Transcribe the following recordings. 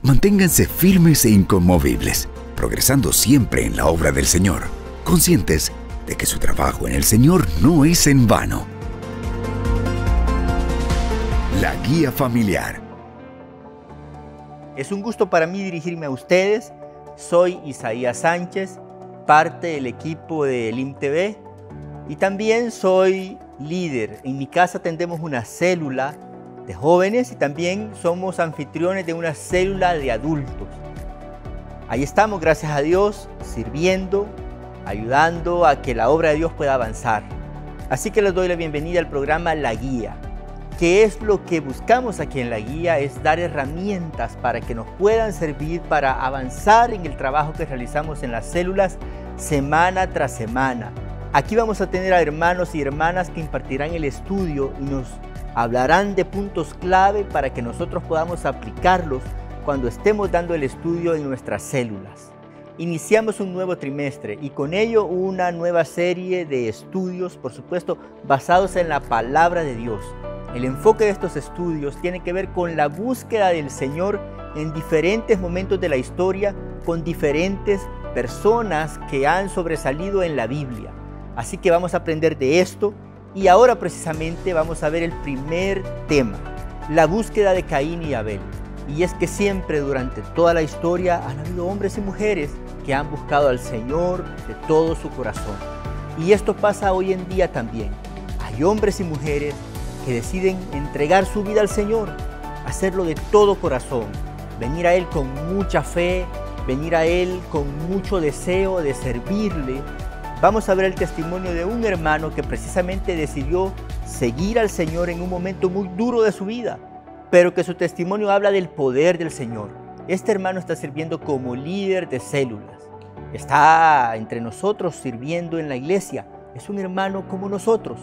Manténganse firmes e inconmovibles, progresando siempre en la obra del Señor, conscientes de que su trabajo en el Señor no es en vano. La Guía Familiar. Es un gusto para mí dirigirme a ustedes. Soy Isaías Sánchez, parte del equipo de Elim TV, y también soy líder. En mi casa atendemos una célula de jóvenes y también somos anfitriones de una célula de adultos. Ahí estamos, gracias a Dios, sirviendo, ayudando a que la obra de Dios pueda avanzar. Así que les doy la bienvenida al programa La Guía. ¿Qué es lo que buscamos aquí en La Guía? Es dar herramientas para que nos puedan servir para avanzar en el trabajo que realizamos en las células semana tras semana. Aquí vamos a tener a hermanos y hermanas que impartirán el estudio y nos hablarán de puntos clave para que nosotros podamos aplicarlos cuando estemos dando el estudio en nuestras células. Iniciamos un nuevo trimestre y con ello una nueva serie de estudios, por supuesto, basados en la palabra de Dios. El enfoque de estos estudios tiene que ver con la búsqueda del Señor en diferentes momentos de la historia, con diferentes personas que han sobresalido en la Biblia. Así que vamos a aprender de esto. Y ahora precisamente vamos a ver el primer tema, la búsqueda de Caín y Abel. Y es que siempre durante toda la historia han habido hombres y mujeres que han buscado al Señor de todo su corazón. Y esto pasa hoy en día también. Hay hombres y mujeres que deciden entregar su vida al Señor, hacerlo de todo corazón, venir a Él con mucha fe, venir a Él con mucho deseo de servirle. Vamos a ver el testimonio de un hermano que precisamente decidió seguir al Señor en un momento muy duro de su vida, pero que su testimonio habla del poder del Señor. Este hermano está sirviendo como líder de células. Está entre nosotros sirviendo en la iglesia. Es un hermano como nosotros.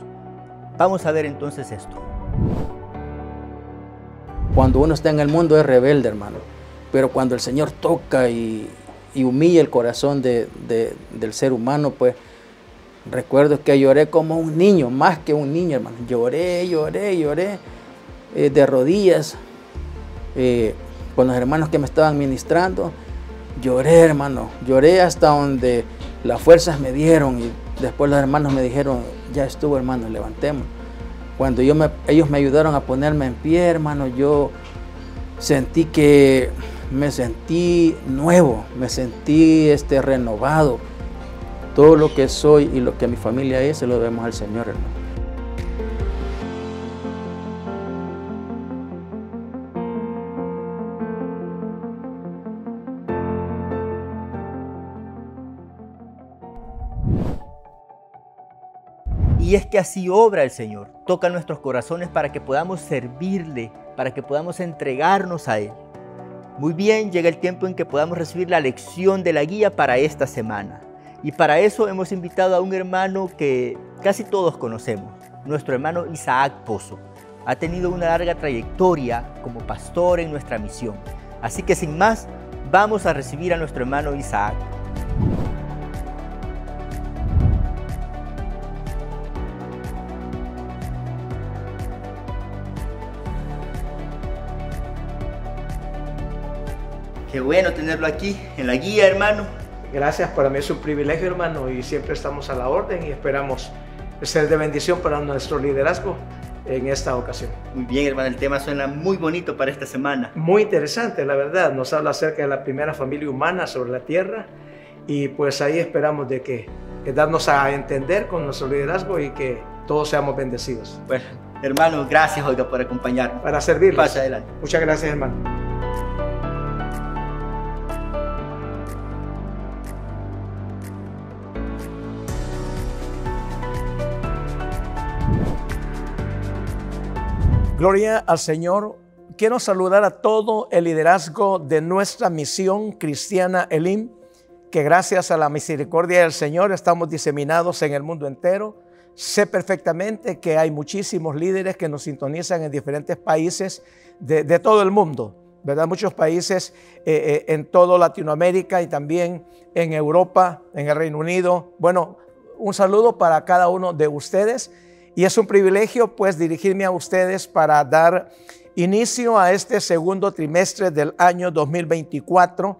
Vamos a ver entonces esto. Cuando uno está en el mundo es rebelde, hermano, pero cuando el Señor toca y humilla el corazón del ser humano, pues recuerdo que lloré como un niño, más que un niño, hermano. Lloré de rodillas con los hermanos que me estaban ministrando. Lloré, hermano, lloré hasta donde las fuerzas me dieron y después los hermanos me dijeron, ya estuvo, hermano, levantemos. Cuando ellos me ayudaron a ponerme en pie, hermano, yo sentí que me sentí nuevo, me sentí renovado. Todo lo que soy y lo que mi familia es, se lo debemos al Señor, hermano. Y es que así obra el Señor, toca nuestros corazones para que podamos servirle, para que podamos entregarnos a Él. Muy bien, llega el tiempo en que podamos recibir la lección de la guía para esta semana. Y para eso hemos invitado a un hermano que casi todos conocemos, nuestro hermano Isaac Pozo. Ha tenido una larga trayectoria como pastor en nuestra misión. Así que sin más, vamos a recibir a nuestro hermano Isaac. Qué bueno tenerlo aquí en la guía, hermano. Gracias, para mí es un privilegio, hermano, y siempre estamos a la orden y esperamos ser de bendición para nuestro liderazgo en esta ocasión. Muy bien, hermano, el tema suena muy bonito para esta semana. Muy interesante, la verdad. Nos habla acerca de la primera familia humana sobre la tierra y pues ahí esperamos de que darnos a entender con nuestro liderazgo y que todos seamos bendecidos. Bueno, hermano, gracias, oiga, por acompañarnos. Para servirles. Pase adelante. Muchas gracias, hermano. Gloria al Señor. Quiero saludar a todo el liderazgo de nuestra misión cristiana Elim, que gracias a la misericordia del Señor estamos diseminados en el mundo entero. Sé perfectamente que hay muchísimos líderes que nos sintonizan en diferentes países de todo el mundo, ¿verdad? Muchos países en toda Latinoamérica y también en Europa, en el Reino Unido. Bueno, un saludo para cada uno de ustedes. Y es un privilegio pues dirigirme a ustedes para dar inicio a este segundo trimestre del año 2024,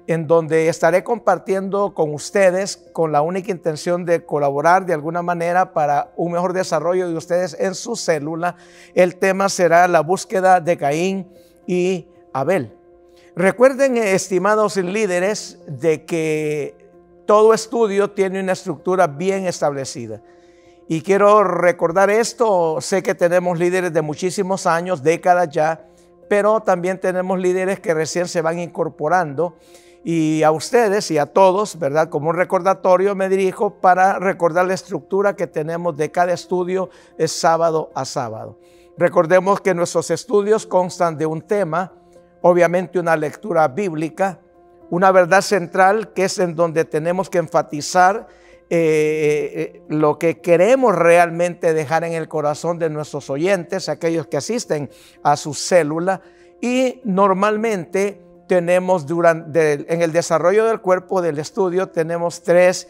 en donde estaré compartiendo con ustedes con la única intención de colaborar de alguna manera para un mejor desarrollo de ustedes en su célula. El tema será la búsqueda de Caín y Abel. Recuerden, estimados líderes, de que todo estudio tiene una estructura bien establecida. Y quiero recordar esto. Sé que tenemos líderes de muchísimos años, décadas ya, pero también tenemos líderes que recién se van incorporando. Y a ustedes y a todos, ¿verdad? Como un recordatorio me dirijo para recordar la estructura que tenemos de cada estudio, es sábado a sábado. Recordemos que nuestros estudios constan de un tema, obviamente una lectura bíblica, una verdad central que es en donde tenemos que enfatizar lo que queremos realmente dejar en el corazón de nuestros oyentes, aquellos que asisten a su célula. Y normalmente tenemos en el desarrollo del cuerpo del estudio tenemos tres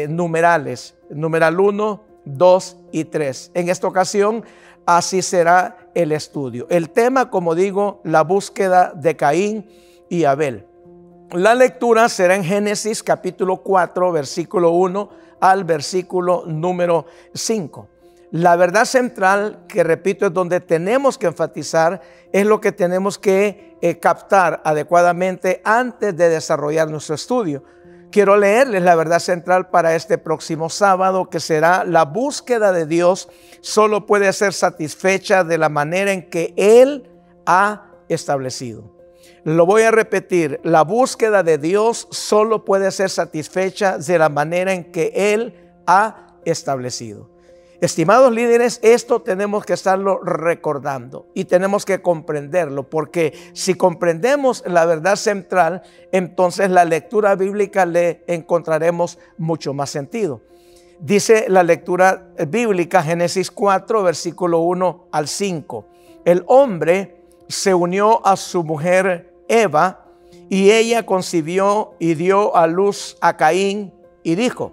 numerales, numeral 1, 2 y 3. En esta ocasión así será el estudio. El tema, como digo, la búsqueda de Caín y Abel. La lectura será en Génesis capítulo 4, versículo 1 al versículo número 5. La verdad central, que repito, es donde tenemos que enfatizar, es lo que tenemos que captar adecuadamente antes de desarrollar nuestro estudio. Quiero leerles la verdad central para este próximo sábado, que será: la búsqueda de Dios solo puede ser satisfecha de la manera en que Él ha establecido. Lo voy a repetir: la búsqueda de Dios solo puede ser satisfecha de la manera en que Él ha establecido. Estimados líderes, esto tenemos que estarlo recordando y tenemos que comprenderlo, porque si comprendemos la verdad central, entonces la lectura bíblica le encontraremos mucho más sentido. Dice la lectura bíblica, Génesis 4, versículo 1 al 5. El hombre se unió a su mujer Eva, y ella concibió y dio a luz a Caín, y dijo: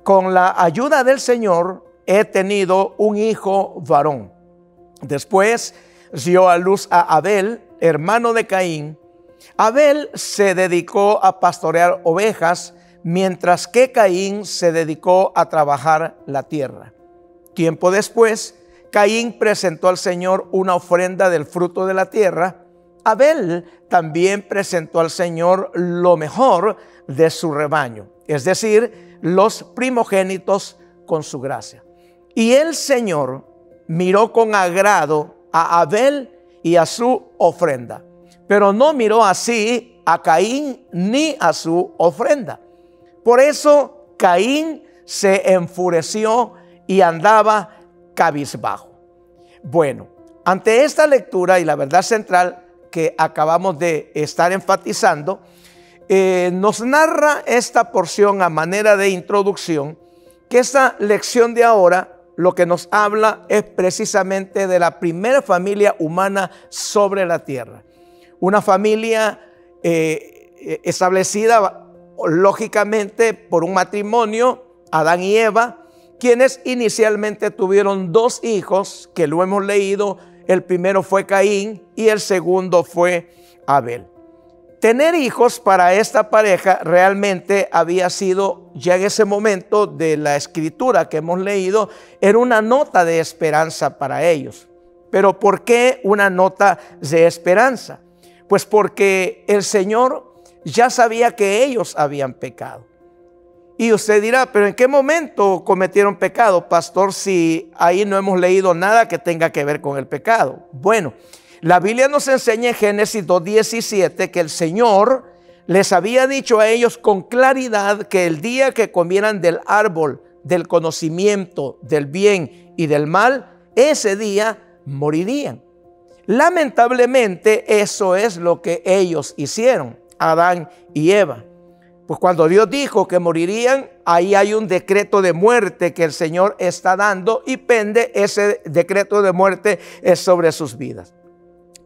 con la ayuda del Señor he tenido un hijo varón. Después dio a luz a Abel, hermano de Caín. Abel se dedicó a pastorear ovejas, mientras que Caín se dedicó a trabajar la tierra. Tiempo después, Caín presentó al Señor una ofrenda del fruto de la tierra. Abel también presentó al Señor lo mejor de su rebaño, es decir, los primogénitos con su gracia. Y el Señor miró con agrado a Abel y a su ofrenda, pero no miró así a Caín ni a su ofrenda. Por eso Caín se enfureció y andaba cabizbajo. Bueno, ante esta lectura y la verdad central que acabamos de estar enfatizando, nos narra esta porción a manera de introducción que esta lección de ahora lo que nos habla es precisamente de la primera familia humana sobre la tierra. Una familia establecida lógicamente por un matrimonio, Adán y Eva, quienes inicialmente tuvieron dos hijos que lo hemos leído. El primero fue Caín y el segundo fue Abel. Tener hijos para esta pareja realmente había sido, ya en ese momento de la escritura que hemos leído, era una nota de esperanza para ellos. Pero ¿por qué una nota de esperanza? Pues porque el Señor ya sabía que ellos habían pecado. Y usted dirá, ¿pero en qué momento cometieron pecado, pastor, si ahí no hemos leído nada que tenga que ver con el pecado? Bueno, la Biblia nos enseña en Génesis 2:17 que el Señor les había dicho a ellos con claridad que el día que comieran del árbol del conocimiento del bien y del mal, ese día morirían. Lamentablemente eso es lo que ellos hicieron, Adán y Eva. Pues cuando Dios dijo que morirían, ahí hay un decreto de muerte que el Señor está dando y pende ese decreto de muerte sobre sus vidas.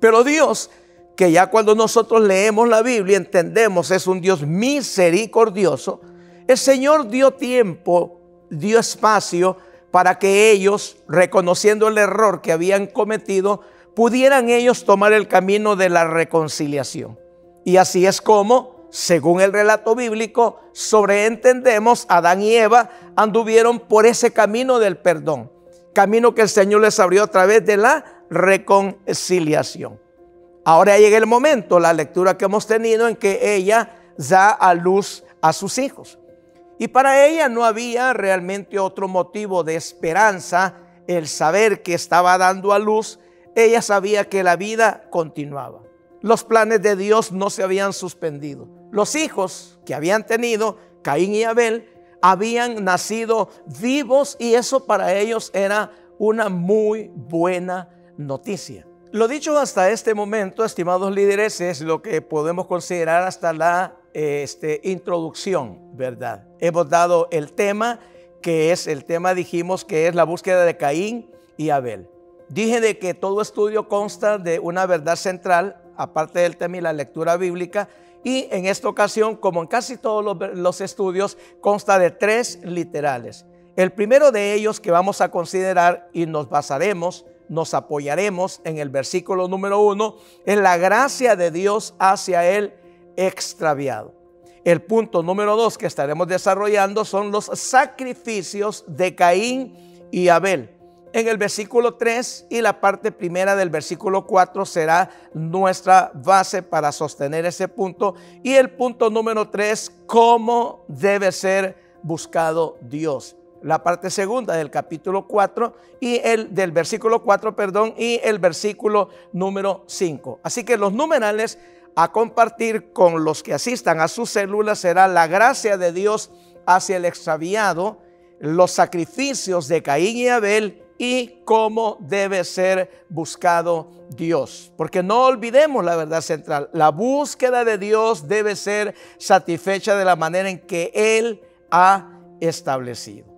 Pero Dios, que ya cuando nosotros leemos la Biblia entendemos es un Dios misericordioso, el Señor dio tiempo, dio espacio para que ellos, reconociendo el error que habían cometido, pudieran ellos tomar el camino de la reconciliación. Y así es como, según el relato bíblico, sobreentendemos, Adán y Eva anduvieron por ese camino del perdón, camino que el Señor les abrió a través de la reconciliación. Ahora llega el momento, la lectura que hemos tenido, en que ella da a luz a sus hijos. Y para ella no había realmente otro motivo de esperanza, el saber que estaba dando a luz. Ella sabía que la vida continuaba. Los planes de Dios no se habían suspendido. Los hijos que habían tenido, Caín y Abel, habían nacido vivos, y eso para ellos era una muy buena noticia. Lo dicho hasta este momento, estimados líderes, es lo que podemos considerar hasta la introducción, ¿verdad? Hemos dado el tema, que es el tema, dijimos, que es la búsqueda de Caín y Abel. Dije de que todo estudio consta de una verdad central, aparte del tema y la lectura bíblica, y en esta ocasión, como en casi todos los estudios, consta de 3 literales. El primero de ellos que vamos a considerar y nos basaremos, nos apoyaremos en el versículo número 1, es la gracia de Dios hacia el extraviado. El punto número 2 que estaremos desarrollando son los sacrificios de Caín y Abel. En el versículo 3 y la parte primera del versículo 4 será nuestra base para sostener ese punto. Y el punto número 3, cómo debe ser buscado Dios. La parte segunda del capítulo 4 y del versículo 4, y el versículo número 5. Así que los numerales a compartir con los que asistan a sus células será la gracia de Dios hacia el extraviado, los sacrificios de Caín y Abel, y cómo debe ser buscado Dios. Porque no olvidemos la verdad central. La búsqueda de Dios debe ser satisfecha de la manera en que Él ha establecido.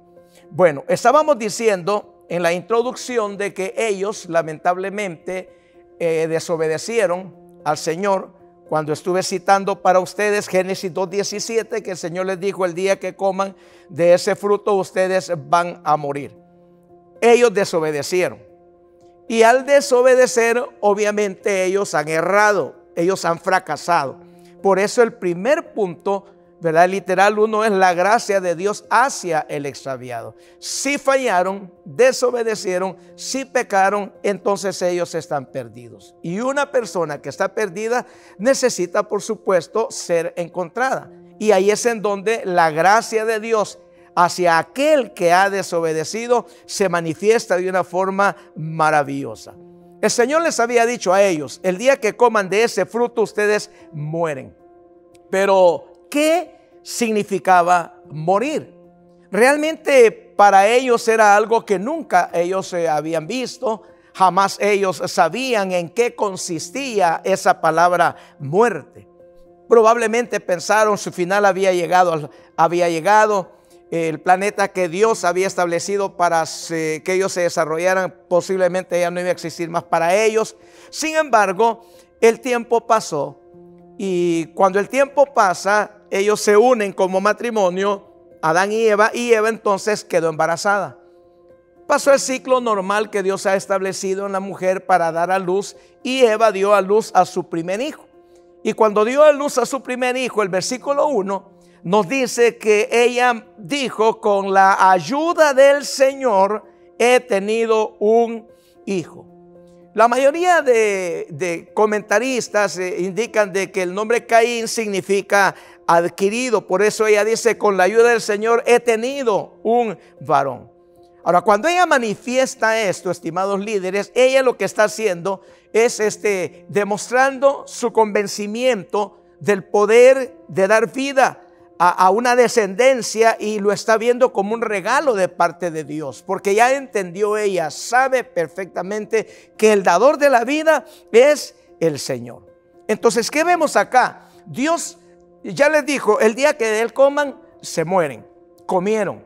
Bueno, estábamos diciendo en la introducción de que ellos lamentablemente desobedecieron al Señor. Cuando estuve citando para ustedes Génesis 2:17, que el Señor les dijo: el día que coman de ese fruto ustedes van a morir. Ellos desobedecieron, y al desobedecer obviamente ellos han errado, ellos han fracasado. Por eso el primer punto, ¿verdad? Literal 1 es la gracia de Dios hacia el extraviado. Si fallaron, desobedecieron, si pecaron, entonces ellos están perdidos. Y una persona que está perdida necesita, por supuesto, ser encontrada. Y ahí es en donde la gracia de Dios hacia aquel que ha desobedecido se manifiesta de una forma maravillosa. El Señor les había dicho a ellos: el día que coman de ese fruto ustedes mueren. Pero ¿qué significaba morir? Realmente para ellos era algo que nunca ellos habían visto. Jamás ellos sabían en qué consistía esa palabra muerte. Probablemente pensaron su final había llegado. El planeta que Dios había establecido para que ellos se desarrollaran, posiblemente ya no iba a existir más para ellos. Sin embargo, el tiempo pasó, y cuando el tiempo pasa, ellos se unen como matrimonio, Adán y Eva entonces quedó embarazada. Pasó el ciclo normal que Dios ha establecido en la mujer para dar a luz, y Eva dio a luz a su primer hijo. Y cuando dio a luz a su primer hijo, el versículo 1 nos dice que ella dijo: con la ayuda del Señor he tenido un hijo. La mayoría de comentaristas indican de que el nombre Caín significa adquirido. Por eso ella dice: con la ayuda del Señor he tenido un varón. Ahora, cuando ella manifiesta esto, estimados líderes, ella lo que está haciendo es demostrando su convencimiento del poder de dar vida a una descendencia, y lo está viendo como un regalo de parte de Dios, porque ya entendió, ella sabe perfectamente que el dador de la vida es el Señor. Entonces, ¿qué vemos acá? Dios ya les dijo: el día que de él coman, se mueren. Comieron.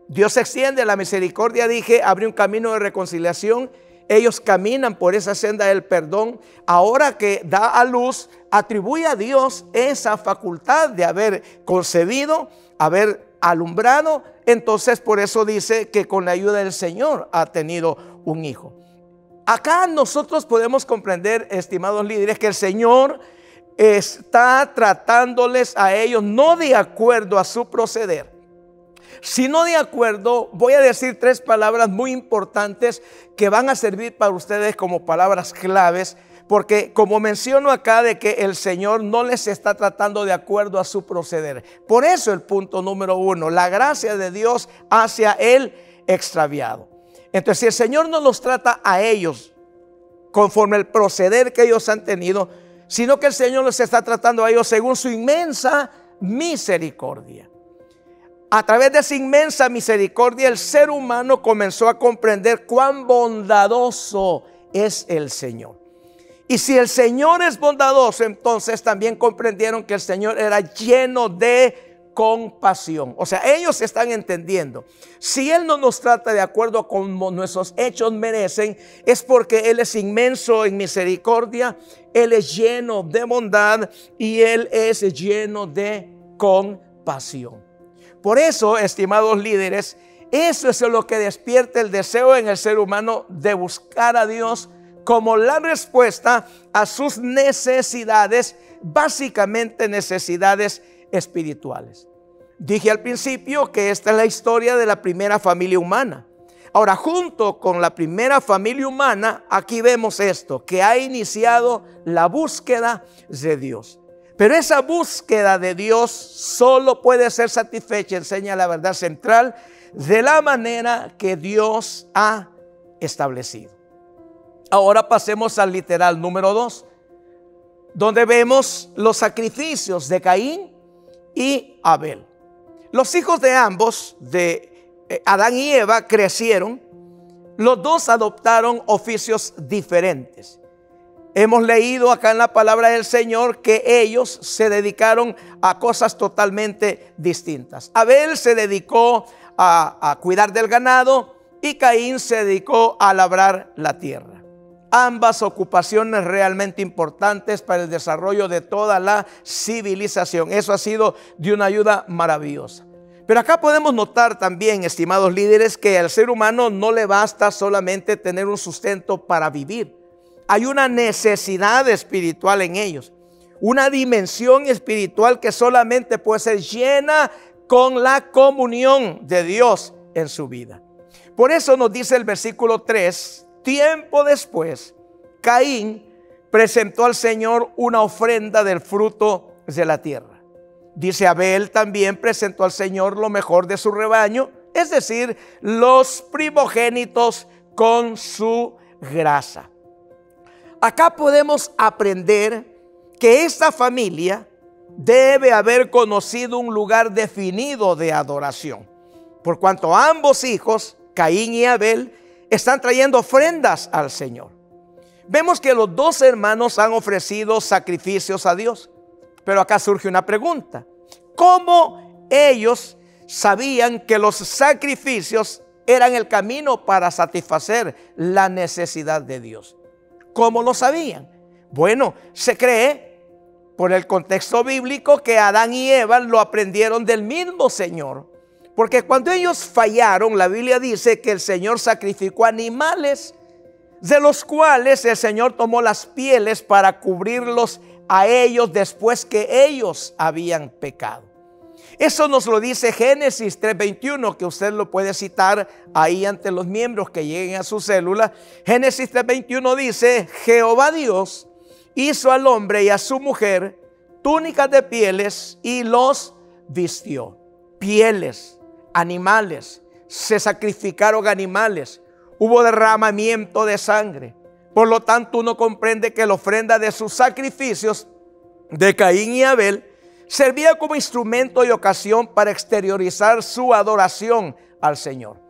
Dios extiende la misericordia, dije, abre un camino de reconciliación. Ellos caminan por esa senda del perdón. Ahora que da a luz, atribuye a Dios esa facultad de haber concebido, haber alumbrado. Entonces por eso dice que con la ayuda del Señor ha tenido un hijo. Acá nosotros podemos comprender, estimados líderes, que el Señor está tratándoles a ellos no de acuerdo a su proceder, sino de acuerdo, voy a decir 3 palabras muy importantes que van a servir para ustedes como palabras claves, porque como menciono acá de que el Señor no les está tratando de acuerdo a su proceder. Por eso el punto número 1, la gracia de Dios hacia el extraviado. Entonces, si el Señor no los trata a ellos conforme el proceder que ellos han tenido, sino que el Señor los está tratando a ellos según su inmensa misericordia. A través de esa inmensa misericordia, el ser humano comenzó a comprender cuán bondadoso es el Señor. Y si el Señor es bondadoso, entonces también comprendieron que el Señor era lleno de compasión. O sea, ellos están entendiendo, si Él no nos trata de acuerdo con nuestros hechos merecen, es porque Él es inmenso en misericordia, Él es lleno de bondad y Él es lleno de compasión. Por eso, estimados líderes, eso es lo que despierta el deseo en el ser humano de buscar a Dios como la respuesta a sus necesidades, básicamente necesidades espirituales. Dije al principio que esta es la historia de la primera familia humana. Ahora, junto con la primera familia humana, aquí vemos esto, que ha iniciado la búsqueda de Dios. Pero esa búsqueda de Dios solo puede ser satisfecha, enseña la verdad central, de la manera que Dios ha establecido. Ahora pasemos al literal número 2, donde vemos los sacrificios de Caín y Abel. Los hijos de ambos, de Adán y Eva, crecieron. Los dos adoptaron oficios diferentes. Hemos leído acá en la palabra del Señor que ellos se dedicaron a cosas totalmente distintas. Abel se dedicó a cuidar del ganado y Caín se dedicó a labrar la tierra. Ambas ocupaciones realmente importantes para el desarrollo de toda la civilización. Eso ha sido de una ayuda maravillosa. Pero acá podemos notar también, estimados líderes, que al ser humano no le basta solamente tener un sustento para vivir. Hay una necesidad espiritual en ellos. Una dimensión espiritual que solamente puede ser llena con la comunión de Dios en su vida. Por eso nos dice el versículo 3, tiempo después, Caín presentó al Señor una ofrenda del fruto de la tierra. Dice, Abel también presentó al Señor lo mejor de su rebaño, es decir, los primogénitos con su grasa. Acá podemos aprender que esta familia debe haber conocido un lugar definido de adoración, por cuanto ambos hijos, Caín y Abel, están trayendo ofrendas al Señor. Vemos que los dos hermanos han ofrecido sacrificios a Dios. Pero acá surge una pregunta. ¿Cómo ellos sabían que los sacrificios eran el camino para satisfacer la necesidad de Dios? ¿Cómo lo sabían? Bueno, se cree por el contexto bíblico que Adán y Eva lo aprendieron del mismo Señor. Porque cuando ellos fallaron, la Biblia dice que el Señor sacrificó animales, de los cuales el Señor tomó las pieles para cubrirlos a ellos después que ellos habían pecado. Eso nos lo dice Génesis 3:21, que usted lo puede citar ahí ante los miembros que lleguen a su célula. Génesis 3:21 dice, Jehová Dios hizo al hombre y a su mujer túnicas de pieles y los vistió. Pieles, animales, se sacrificaron animales, hubo derramamiento de sangre. Por lo tanto, uno comprende que la ofrenda de sus sacrificios de Caín y Abel servía como instrumento y ocasión para exteriorizar su adoración al Señor.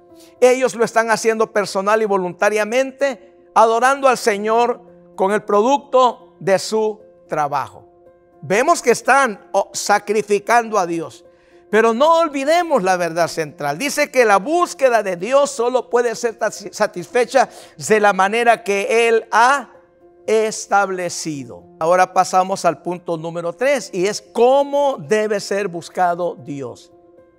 Ellos lo están haciendo personal y voluntariamente, adorando al Señor con el producto de su trabajo. Vemos que están sacrificando a Dios. Pero no olvidemos la verdad central. Dice que la búsqueda de Dios solo puede ser satisfecha de la manera que Él ha establecido. Ahora pasamos al punto número 3 y es cómo debe ser buscado Dios.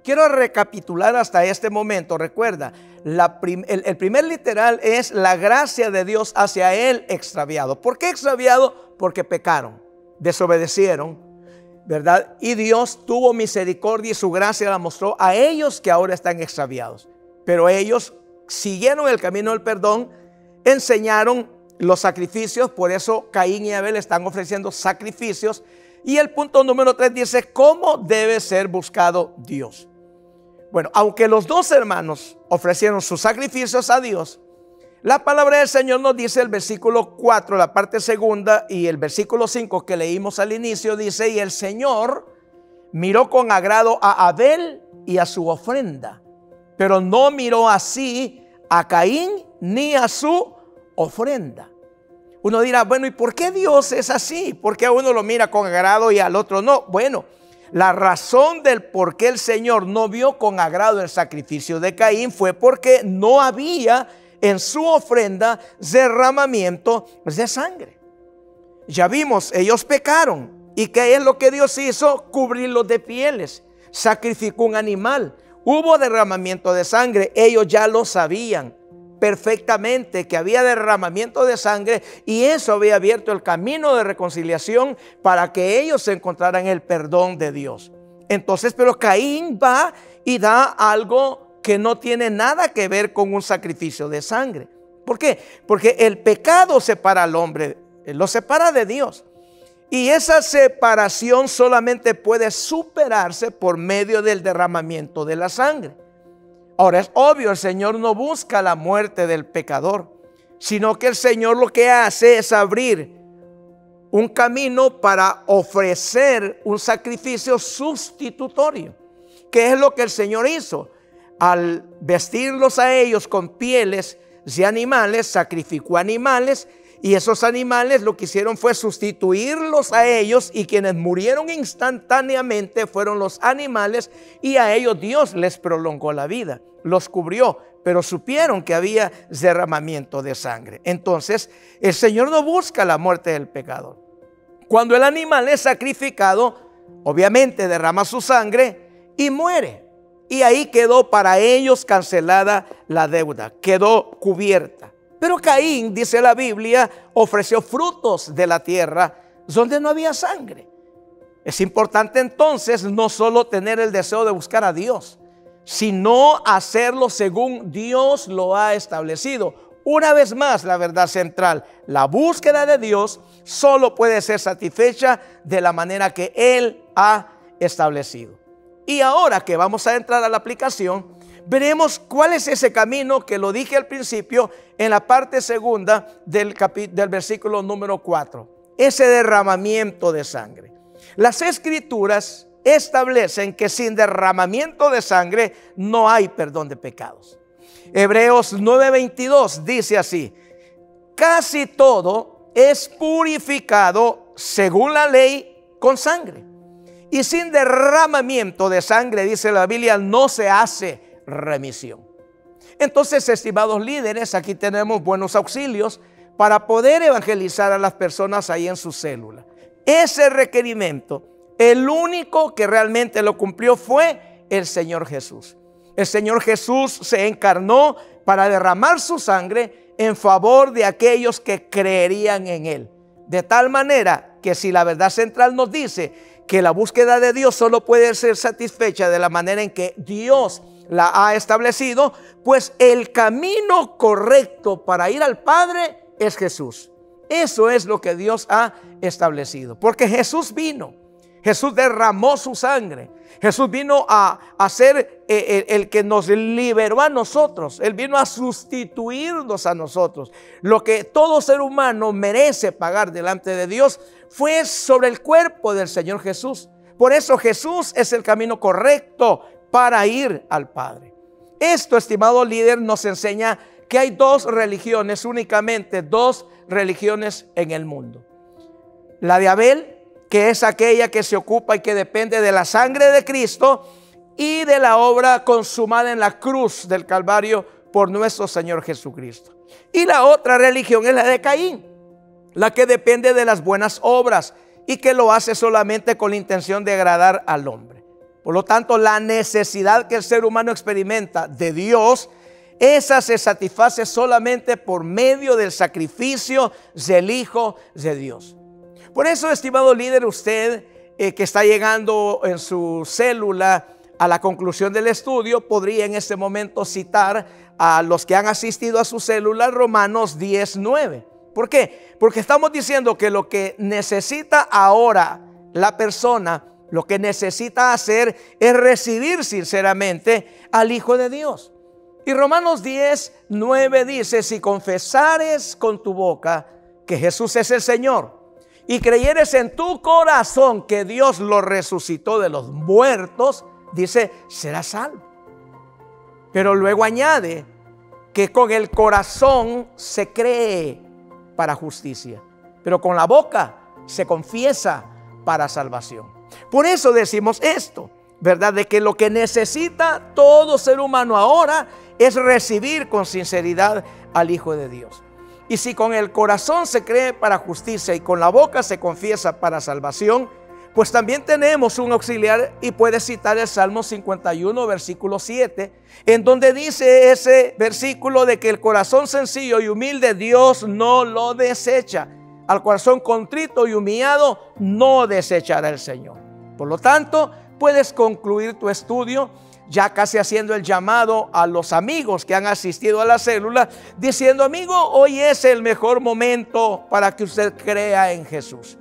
Quiero recapitular hasta este momento. Recuerda, el primer literal es la gracia de Dios hacia el extraviado. ¿Por qué extraviado? Porque pecaron, desobedecieron, ¿verdad? Y Dios tuvo misericordia y su gracia la mostró a ellos que ahora están extraviados. Pero ellos siguieron el camino del perdón, enseñaron los sacrificios, por eso Caín y Abel están ofreciendo sacrificios. Y el punto número 3 dice, ¿cómo debe ser buscado Dios? Bueno, aunque los dos hermanos ofrecieron sus sacrificios a Dios, la palabra del Señor nos dice, el versículo 4, la parte segunda, y el versículo 5 que leímos al inicio, dice, y el Señor miró con agrado a Abel y a su ofrenda, pero no miró así a Caín ni a su ofrenda. Uno dirá, bueno, ¿y por qué Dios es así? ¿Por qué a uno lo mira con agrado y al otro no? Bueno, la razón del por qué el Señor no vio con agrado el sacrificio de Caín fue porque no había en su ofrenda derramamiento de sangre. Ya vimos, ellos pecaron. ¿Y qué es lo que Dios hizo? Cubrirlos de pieles. Sacrificó un animal. Hubo derramamiento de sangre. Ellos ya lo sabían perfectamente que había derramamiento de sangre, y eso había abierto el camino de reconciliación para que ellos encontraran el perdón de Dios. Entonces, pero Caín va y da algo que no tiene nada que ver con un sacrificio de sangre. ¿Por qué? Porque el pecado separa al hombre, lo separa de Dios. Y esa separación solamente puede superarse por medio del derramamiento de la sangre. Ahora, es obvio, el Señor no busca la muerte del pecador, sino que el Señor lo que hace es abrir un camino para ofrecer un sacrificio sustitutorio. ¿Qué es lo que el Señor hizo? Al vestirlos a ellos con pieles de animales, sacrificó animales, y esos animales lo que hicieron fue sustituirlos a ellos, y quienes murieron instantáneamente fueron los animales, y a ellos Dios les prolongó la vida, los cubrió, pero supieron que había derramamiento de sangre. Entonces, el Señor no busca la muerte del pecador. Cuando el animal es sacrificado, obviamente derrama su sangre y muere. Y ahí quedó para ellos cancelada la deuda, quedó cubierta. Pero Caín, dice la Biblia, ofreció frutos de la tierra donde no había sangre. Es importante entonces no solo tener el deseo de buscar a Dios, sino hacerlo según Dios lo ha establecido. Una vez más, la verdad central, la búsqueda de Dios solo puede ser satisfecha de la manera que Él ha establecido. Y ahora que vamos a entrar a la aplicación, veremos cuál es ese camino que lo dije al principio en la parte segunda del versículo número 4. Ese derramamiento de sangre. Las Escrituras establecen que sin derramamiento de sangre no hay perdón de pecados. Hebreos 9:22 dice así: casi todo es purificado según la ley con sangre, y sin derramamiento de sangre, dice la Biblia, no se hace remisión. Entonces, estimados líderes, aquí tenemos buenos auxilios para poder evangelizar a las personas ahí en su célula. Ese requerimiento, el único que realmente lo cumplió fue el Señor Jesús. El Señor Jesús se encarnó para derramar su sangre en favor de aquellos que creerían en Él. De tal manera que si la verdad central nos dice que la búsqueda de Dios solo puede ser satisfecha de la manera en que Dios la ha establecido, pues el camino correcto para ir al Padre es Jesús. Eso es lo que Dios ha establecido, porque Jesús vino, Jesús derramó su sangre, Jesús vino a ser el que nos liberó a nosotros. Él vino a sustituirnos a nosotros. Lo que todo ser humano merece pagar delante de Dios fue sobre el cuerpo del Señor Jesús. Por eso Jesús es el camino correcto para ir al Padre. Esto, estimado líder, nos enseña que hay dos religiones, únicamente dos religiones en el mundo. La de Abel, que es aquella que se ocupa y que depende de la sangre de Cristo y de la obra consumada en la cruz del Calvario por nuestro Señor Jesucristo. Y la otra religión es la de Caín, la que depende de las buenas obras y que lo hace solamente con la intención de agradar al hombre. Por lo tanto, la necesidad que el ser humano experimenta de Dios, esa se satisface solamente por medio del sacrificio del Hijo de Dios. Por eso, estimado líder, usted que está llegando en su célula a la conclusión del estudio, podría en este momento citar a los que han asistido a su célula Romanos 10:9. ¿Por qué? Porque estamos diciendo que lo que necesita ahora la persona, lo que necesita hacer es recibir sinceramente al Hijo de Dios. Y Romanos 10:9 dice: si confesares con tu boca que Jesús es el Señor y creyeres en tu corazón que Dios lo resucitó de los muertos, dice, serás salvo. Pero luego añade que con el corazón se cree para justicia, pero con la boca se confiesa para salvación. Por eso decimos esto, ¿verdad? De que lo que necesita todo ser humano ahora es recibir con sinceridad al Hijo de Dios. Y si con el corazón se cree para justicia y con la boca se confiesa para salvación, pues también tenemos un auxiliar, y puede citar el Salmo 51, versículo 7, en donde dice ese versículo de que el corazón sencillo y humilde Dios no lo desecha. Al corazón contrito y humillado no desechará el Señor. Por lo tanto, puedes concluir tu estudio ya casi haciendo el llamado a los amigos que han asistido a la célula, diciendo: amigo, hoy es el mejor momento para que usted crea en Jesús.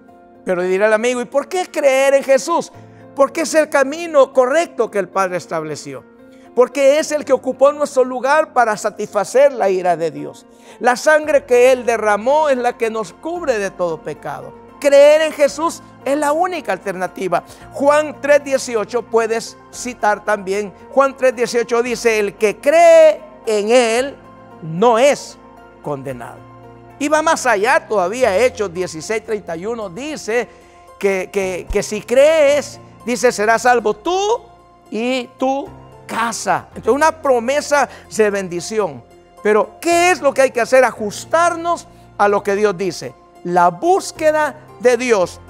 Pero dirá el amigo: ¿y por qué creer en Jesús? Porque es el camino correcto que el Padre estableció. Porque es el que ocupó nuestro lugar para satisfacer la ira de Dios. La sangre que Él derramó es la que nos cubre de todo pecado. Creer en Jesús es la única alternativa. Juan 3:18 puedes citar también. Juan 3:18 dice: el que cree en Él no es condenado. Y va más allá todavía. Hechos 16:31 dice que si crees, dice, serás salvo tú y tu casa. Entonces, una promesa de bendición. Pero ¿qué es lo que hay que hacer? Ajustarnos a lo que Dios dice. La búsqueda de Dios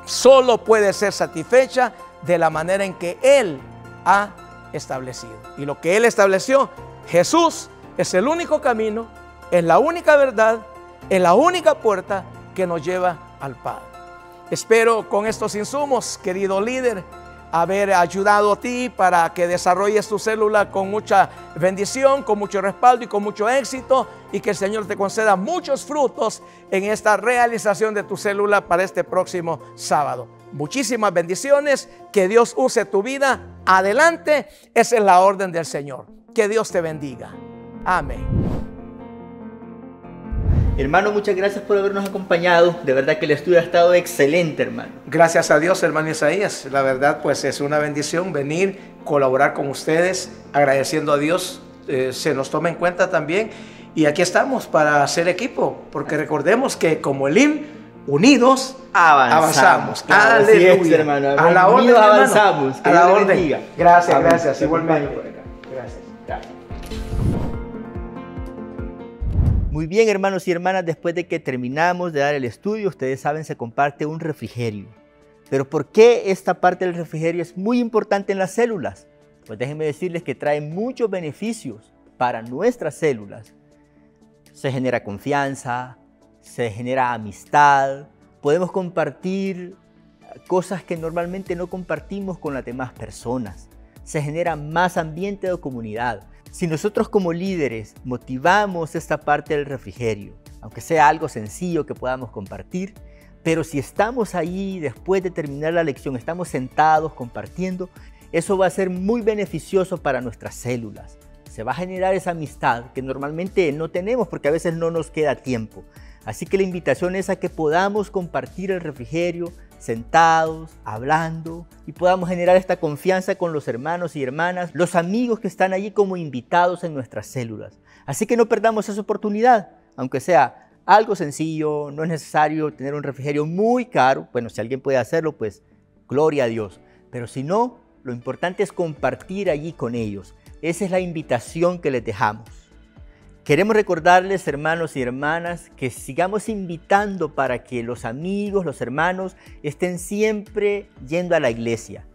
solo puede ser satisfecha de la manera en que Él ha establecido. Y lo que Él estableció, Jesús es el único camino, es la única verdad, es la única puerta que nos lleva al Padre. Espero con estos insumos, querido líder, haber ayudado a ti para que desarrolles tu célula con mucha bendición, con mucho respaldo y con mucho éxito, y que el Señor te conceda muchos frutos en esta realización de tu célula para este próximo sábado. Muchísimas bendiciones, que Dios use tu vida. Adelante, esa es la orden del Señor. Que Dios te bendiga. Amén. Hermano, muchas gracias por habernos acompañado. De verdad que el estudio ha estado excelente, hermano. Gracias a Dios, hermano Isaías. La verdad, pues es una bendición venir, colaborar con ustedes, agradeciendo a Dios. Se nos toma en cuenta también. Y aquí estamos para hacer equipo, porque recordemos que como Elim, unidos avanzamos. Claro, Aleluya. así es, hermano. A la orden, hermano. Avanzamos. A la orden. Bendiga. Gracias, Amén. gracias. Igualmente. Gracias. Muy bien, hermanos y hermanas, después de que terminamos de dar el estudio, ustedes saben, se comparte un refrigerio. Pero ¿por qué esta parte del refrigerio es muy importante en las células? Pues déjenme decirles que trae muchos beneficios para nuestras células. Se genera confianza, se genera amistad, podemos compartir cosas que normalmente no compartimos con las demás personas. Se genera más ambiente de comunidad. Si nosotros como líderes motivamos esta parte del refrigerio, aunque sea algo sencillo que podamos compartir, pero si estamos ahí después de terminar la lección, estamos sentados compartiendo, eso va a ser muy beneficioso para nuestras células. Se va a generar esa amistad que normalmente no tenemos porque a veces no nos queda tiempo. Así que la invitación es a que podamos compartir el refrigerio sentados, hablando, y podamos generar esta confianza con los hermanos y hermanas, los amigos que están allí como invitados en nuestras células. Así que no perdamos esa oportunidad, aunque sea algo sencillo, no es necesario tener un refrigerio muy caro. Bueno, si alguien puede hacerlo, pues gloria a Dios. Pero si no, lo importante es compartir allí con ellos. Esa es la invitación que les dejamos. Queremos recordarles, hermanos y hermanas, que sigamos invitando para que los amigos, los hermanos, estén siempre yendo a la iglesia.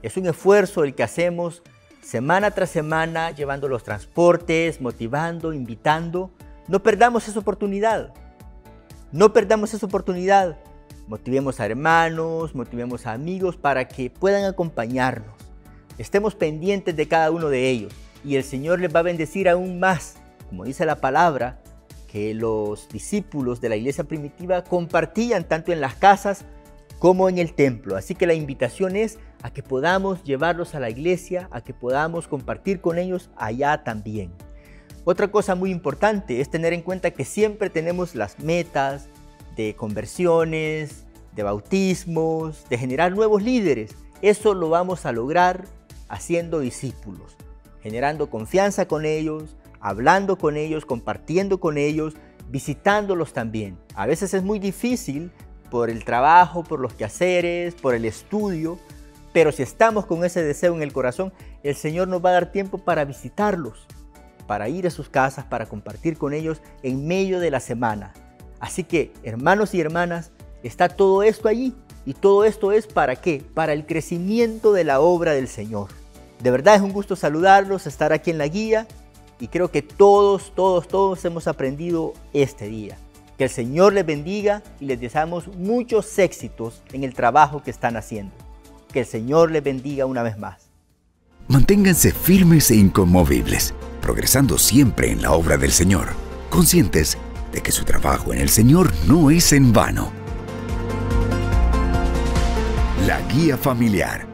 Es un esfuerzo el que hacemos semana tras semana, llevando los transportes, motivando, invitando. No perdamos esa oportunidad. No perdamos esa oportunidad. Motivemos a hermanos, motivemos a amigos para que puedan acompañarnos. Estemos pendientes de cada uno de ellos y el Señor les va a bendecir aún más. Como dice la palabra, que los discípulos de la iglesia primitiva compartían tanto en las casas como en el templo. Así que la invitación es a que podamos llevarlos a la iglesia, a que podamos compartir con ellos allá también. Otra cosa muy importante es tener en cuenta que siempre tenemos las metas de conversiones, de bautismos, de generar nuevos líderes. Eso lo vamos a lograr haciendo discípulos, generando confianza con ellos, hablando con ellos, compartiendo con ellos, visitándolos también. A veces es muy difícil por el trabajo, por los quehaceres, por el estudio, pero si estamos con ese deseo en el corazón, el Señor nos va a dar tiempo para visitarlos, para ir a sus casas, para compartir con ellos en medio de la semana. Así que, hermanos y hermanas, está todo esto allí. ¿Y todo esto es para qué? Para el crecimiento de la obra del Señor. De verdad es un gusto saludarlos, estar aquí en la guía. Y creo que todos hemos aprendido este día. Que el Señor les bendiga y les deseamos muchos éxitos en el trabajo que están haciendo. Que el Señor les bendiga una vez más. Manténganse firmes e inconmovibles, progresando siempre en la obra del Señor, conscientes de que su trabajo en el Señor no es en vano. La Guía Familiar.